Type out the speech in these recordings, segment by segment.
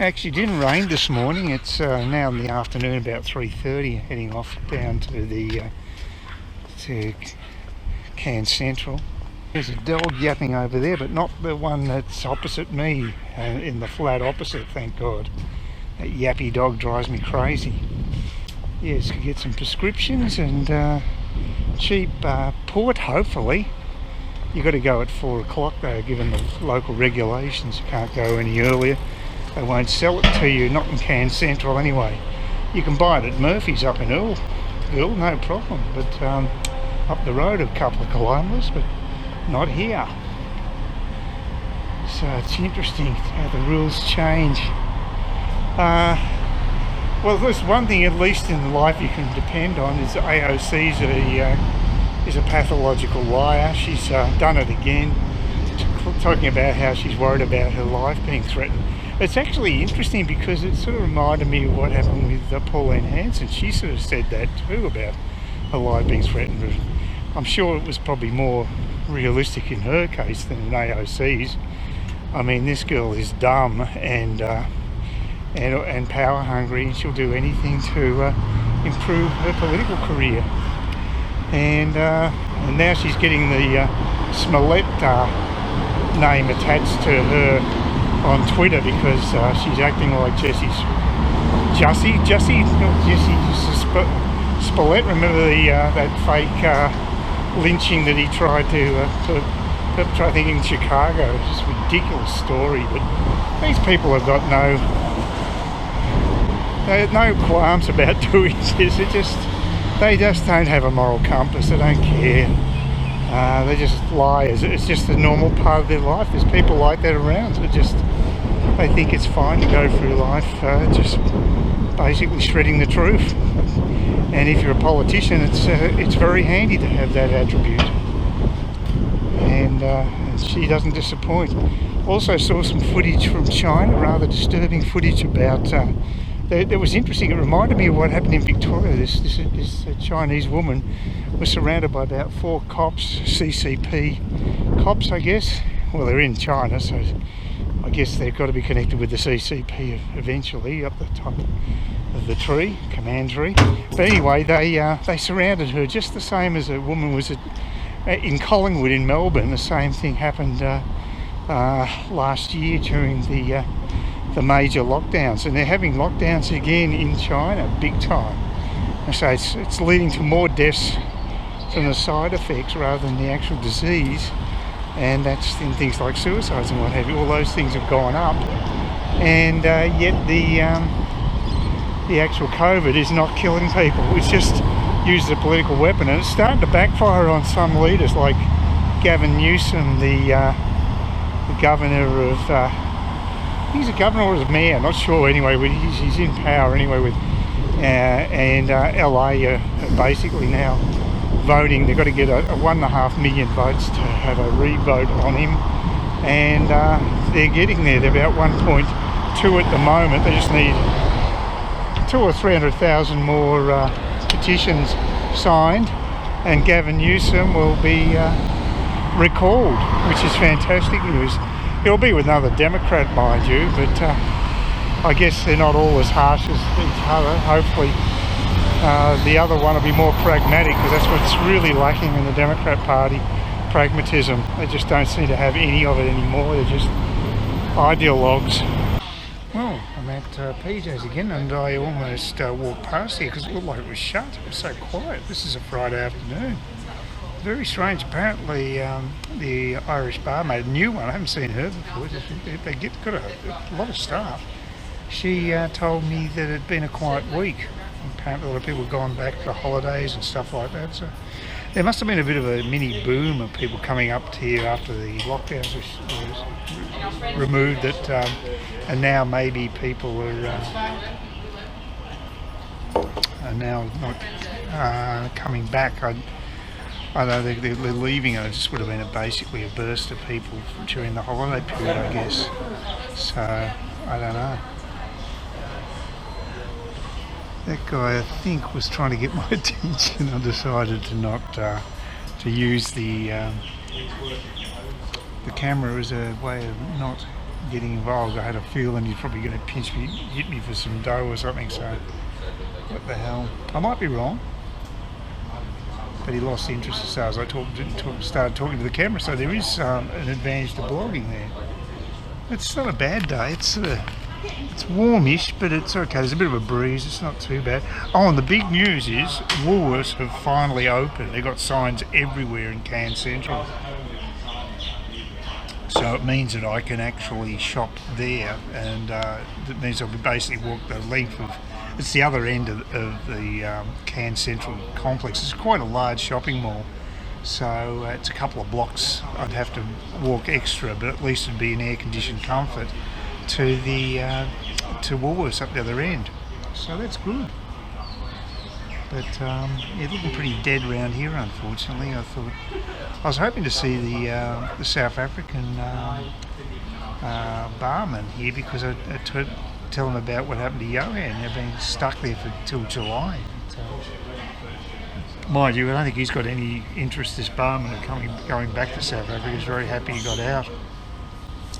Actually, it didn't rain this morning. It's now in the afternoon, about 3:30, heading off down to the to Cairns Central. There's a dog yapping over there, but not the one that's opposite me, in the flat opposite, thank God. That yappy dog drives me crazy. Yes, could get some prescriptions and cheap port, hopefully. You've got to go at 4 o'clock though, given the local regulations. You can't go any earlier. They won't sell it to you, not in Cairns Central anyway. You can buy it at Murphy's up in Earl, no problem, but up the road a couple of kilometres, but not here. So it's interesting how the rules change. Well, there's one thing at least in life you can depend on, is AOC's is a pathological liar. She's done it again, talking about how she's worried about her life being threatened. It's actually interesting because it sort of reminded me of what happened with Pauline Hanson. She sort of said that too, about her life being threatened. But I'm sure it was probably more realistic in her case than in AOC's. I mean, this girl is dumb and power hungry, and she'll do anything to improve her political career. And now she's getting the Smollett name attached to her on Twitter because she's acting like Jussie Smollett. Remember that fake lynching that he tried to perpetrate, I think, in Chicago? It's just a ridiculous story. But these people have got no qualms about doing this. They just don't have a moral compass. They don't care. They just lie. It's just a normal part of their life. There's people like that around. They think it's fine to go through life just basically shredding the truth. And if you're a politician, it's very handy to have that attribute. And she doesn't disappoint. Also saw some footage from China, rather disturbing footage about. That was interesting. It reminded me of what happened in Victoria. This Chinese woman was surrounded by about 4 cops, CCP cops, I guess. Well, they're in China, so I guess they've got to be connected with the CCP eventually, up the top of the tree, command tree. But anyway, they surrounded her just the same as a woman was in Collingwood in Melbourne. The same thing happened last year during the major lockdowns, and they're having lockdowns again in China, big time. And so it's leading to more deaths from the side effects rather than the actual disease, and that's in things like suicides and what have you. All those things have gone up, and yet the actual COVID is not killing people. It's just used as a political weapon, and it's starting to backfire on some leaders like Gavin Newsom, the governor of he's a governor or a mayor, not sure anyway, but he's in power anyway with, and LA are basically now voting. They've got to get a 1.5 million votes to have a re-vote on him, and they're getting there. They're about 1.2 at the moment. They just need 200,000 or 300,000 more petitions signed, and Gavin Newsom will be recalled, which is fantastic news. It'll be with another Democrat, mind you, but I guess they're not all as harsh as each other. Hopefully the other one will be more pragmatic, because that's what's really lacking in the Democrat Party, pragmatism. They just don't seem to have any of it anymore. They're just ideologues. Well, I'm at PJ's again, and I almost walked past here because it looked like it was shut. It was so quiet. This is a Friday afternoon. Very strange. Apparently the Irish barmaid, a new one, I haven't seen her before, they got a lot of staff. She told me that it had been a quiet week. Apparently a lot of people had gone back for holidays and stuff like that, so there must have been a bit of a mini boom of people coming up to here after the lockdowns was removed, and now maybe people are now not coming back. I know they're leaving, and it just would have been basically a burst of people during the holiday period, I guess. So, I don't know. That guy, I think, was trying to get my attention. I decided to not to use the camera as a way of not getting involved. I had a feeling he's probably going to hit me for some dough or something. So what the hell? I might be wrong. But he lost interest as I started talking to the camera, so there is an advantage to blogging there. It's not a bad day. It's warmish, but it's okay. There's a bit of a breeze. It's not too bad. Oh, and the big news is Woolworths have finally opened. They've got signs everywhere in Cairns Central. So it means that I can actually shop there, and that means I'll basically walk the length of. It's the other end of the Cairns Central complex. It's quite a large shopping mall, so it's a couple of blocks. I'd have to walk extra, but at least it'd be in air-conditioned comfort to the to Woolworths up the other end. So that's good. But yeah, looking pretty dead around here, unfortunately. I was hoping to see the South African barman here, because I tell them about what happened to Johan. They've been stuck there till July. Mind you, I don't think he's got any interest, this barman, in going back to South Africa. He's very happy he got out.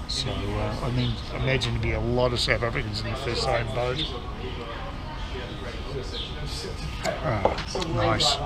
So, I mean, I imagine there'd be a lot of South Africans in the same boat. Oh, nice.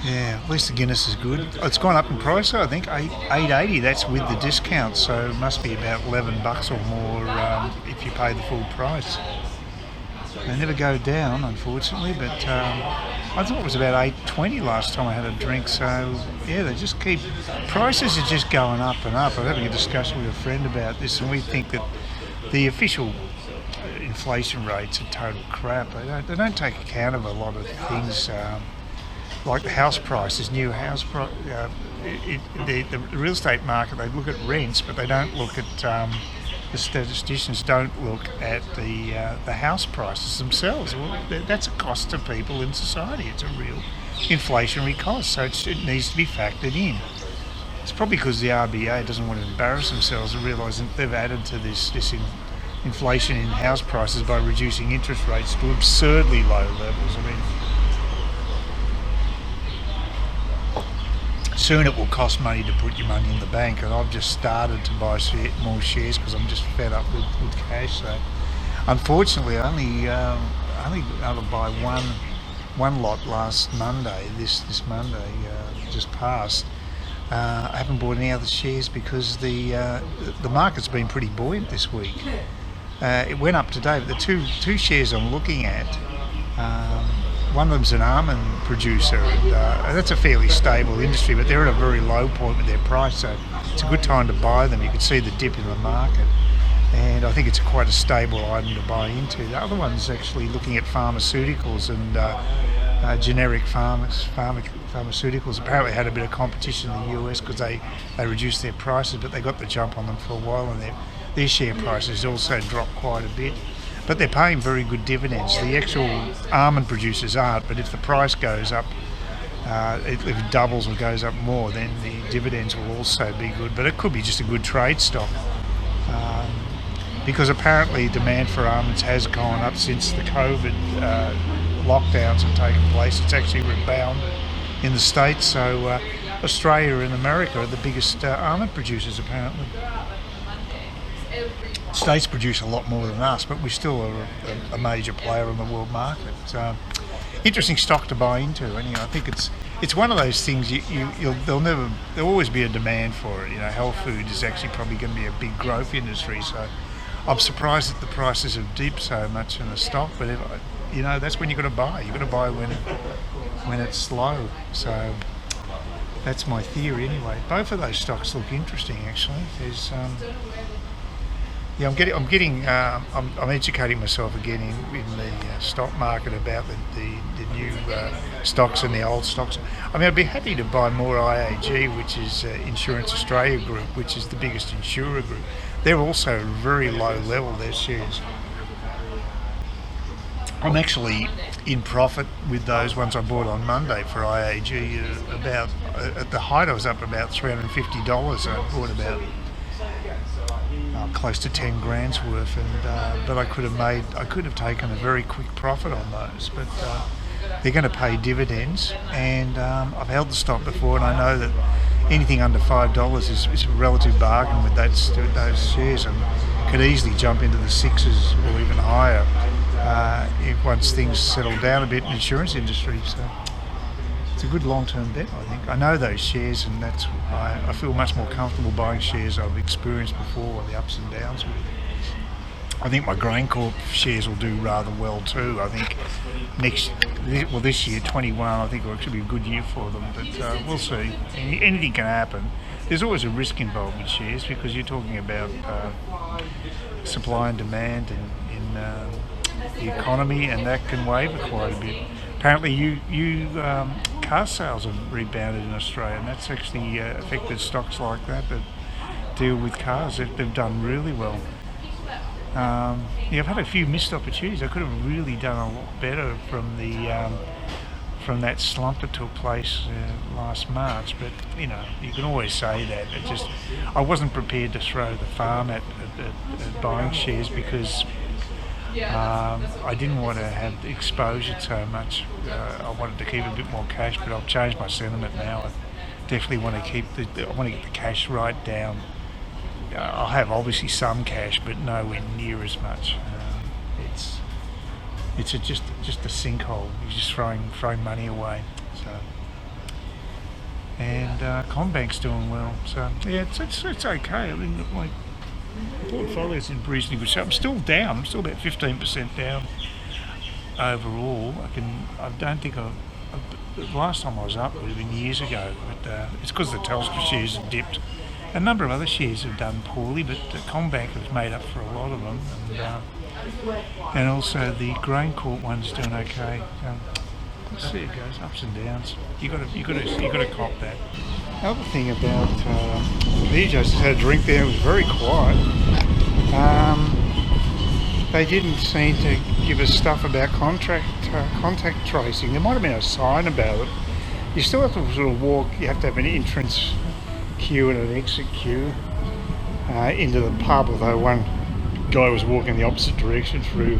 Yeah, at least the Guinness is good. It's gone up in price, though, I think. $8.80, that's with the discount, so it must be about $11 or more if you pay the full price. They never go down, unfortunately, but I thought it was about $8.20 last time I had a drink, so yeah, they just keep... Prices are just going up and up. I was having a discussion with a friend about this, and we think that the official inflation rates are total crap. They don't take account of a lot of things, like the house prices, new house price. The real estate market, they look at rents, but they don't look at... the statisticians don't look at the house prices themselves. Well, that's a cost to people in society. It's a real inflationary cost, so it needs to be factored in. It's probably because the RBA doesn't want to embarrass themselves and realise that they've added to this inflation in house prices by reducing interest rates to absurdly low levels. I mean, soon it will cost money to put your money in the bank, and I've just started to buy more shares because I'm just fed up with cash. So unfortunately, I only able to buy one lot last Monday. This Monday just passed. I haven't bought any other shares because the market's been pretty buoyant this week. It went up today, but the two shares I'm looking at. One of them's an almond producer, and that's a fairly stable industry, but they're at a very low point with their price, so it's a good time to buy them. You can see the dip in the market, and I think it's quite a stable item to buy into. The other one's actually looking at pharmaceuticals and generic pharmaceuticals. Apparently had a bit of competition in the US because they reduced their prices, but they got the jump on them for a while, and their share prices also dropped quite a bit. But they're paying very good dividends. The actual almond producers aren't, but if the price goes up, if it doubles or goes up more, then the dividends will also be good. But it could be just a good trade stock, because apparently demand for almonds has gone up since the COVID lockdowns have taken place. It's actually rebounded in the States, so Australia and America are the biggest almond producers apparently. States produce a lot more than us, but we still are a major player in the world market. Interesting stock to buy into. Anyway, I think it's one of those things there'll always be a demand for it. You know, health food is actually probably going to be a big growth industry. So I'm surprised that the prices have dipped so much in the stock. But that's when you've got to buy. You've got to buy when it's slow. So that's my theory anyway. Both of those stocks look interesting actually. There's I'm educating myself again in the stock market about the new stocks and the old stocks. I mean, I'd be happy to buy more IAG, which is Insurance Australia Group, which is the biggest insurer group. They're also very low level, their shares. I'm actually in profit with those ones I bought on Monday for IAG. At the height I was up about $350. I bought about close to 10 grand's worth, and but I could have taken a very quick profit on those, but they're going to pay dividends, and I've held the stock before, and I know that anything under $5 is a relative bargain with those shares, and could easily jump into the sixes or even higher once things settle down a bit in the insurance industry. So it's a good long-term bet, I think. I know those shares, and that's why I feel much more comfortable buying shares I've experienced before, the ups and downs with. I think my GrainCorp shares will do rather well too. I think this year, 21, I think will actually be a good year for them, but we'll see. Anything can happen. There's always a risk involved with shares because you're talking about supply and demand in the economy, and that can waver quite a bit. Apparently, car sales have rebounded in Australia, and that's actually affected stocks like that deal with cars. They've done really well. I've had a few missed opportunities. I could have really done a lot better from that slump that took place last March. But you can always say that. I wasn't prepared to throw the farm at buying shares because I didn't want to have the exposure so much. I wanted to keep a bit more cash, but I've changed my sentiment now. I definitely want to get the cash right down. I'll have obviously some cash, but nowhere near as much. It's just a sinkhole. You're just throwing money away. So, and Combank's doing well. So yeah, it's okay. I mean, my portfolio's in reasonably good shape. I'm still down. I'm still about 15% down overall. The last time I was up would have been years ago, but it's because the Telstra shares have dipped. A number of other shares have done poorly, but Combank has made up for a lot of them, and also the GrainCorp one's doing okay. Let's see, it goes ups and downs. You got to cop that. Another thing about BJ's, just had a drink there. It was very quiet. They didn't seem to give us stuff about contact tracing. There might have been a sign about it. You still have to sort of walk. You have to have an entrance queue and an exit queue into the pub, although one guy was walking the opposite direction through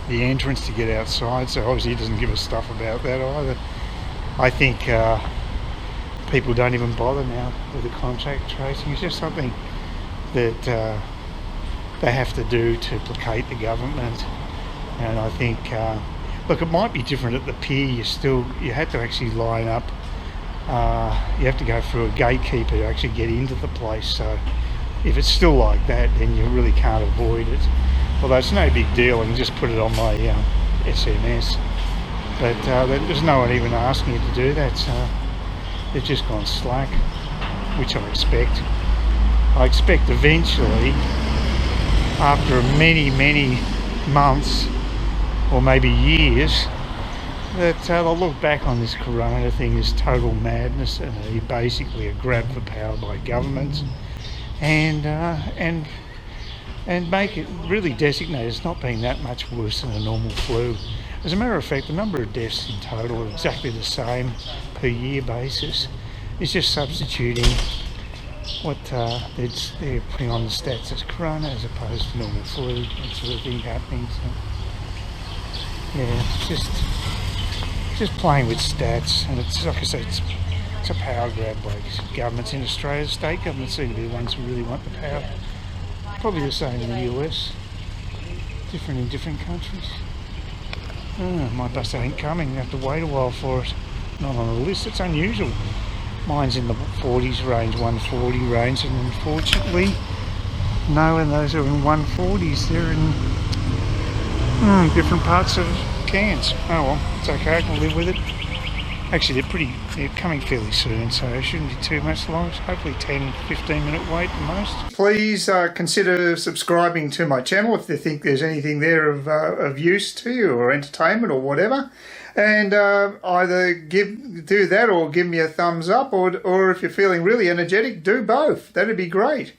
the entrance to get outside, so obviously he doesn't give us stuff about that either. I think people don't even bother now with the contact tracing. It's just something that they have to do to placate the government, and I think look, it might be different at the pier. You had to actually line up. You have to go through a gatekeeper to actually get into the place, so if it's still like that, then you really can't avoid it. Although it's no big deal, I can just put it on my SMS, but there's no one even asking you to do that, so they've just gone slack, which I expect. I expect eventually, after many months or maybe years, that they'll look back on this corona thing as total madness and basically a grab for power by governments, and make it really designate as not being that much worse than a normal flu. As a matter of fact, the number of deaths in total are exactly the same per year basis. It's just substituting what they're putting on the stats as corona as opposed to normal flu, that sort of thing happening. So yeah, it's just playing with stats, and it's like I say, it's a power grab by governments in Australia. State governments seem to be the ones who really want the power. Probably the same in the US, different in different countries. My bus ain't coming, you have to wait a while for it. Not on the list, it's unusual. Mine's in the 40s range, 140 range, and unfortunately, no, and those are in 140s, they're in different parts of Cairns. Oh well, it's okay, I can live with it. Actually, they're coming fairly soon, so it shouldn't be too much longer. Hopefully 10-15 minute wait at most. Please consider subscribing to my channel if you think there's anything there of use to you, or entertainment or whatever. And either do that or give me a thumbs up, or if you're feeling really energetic, do both. That'd be great.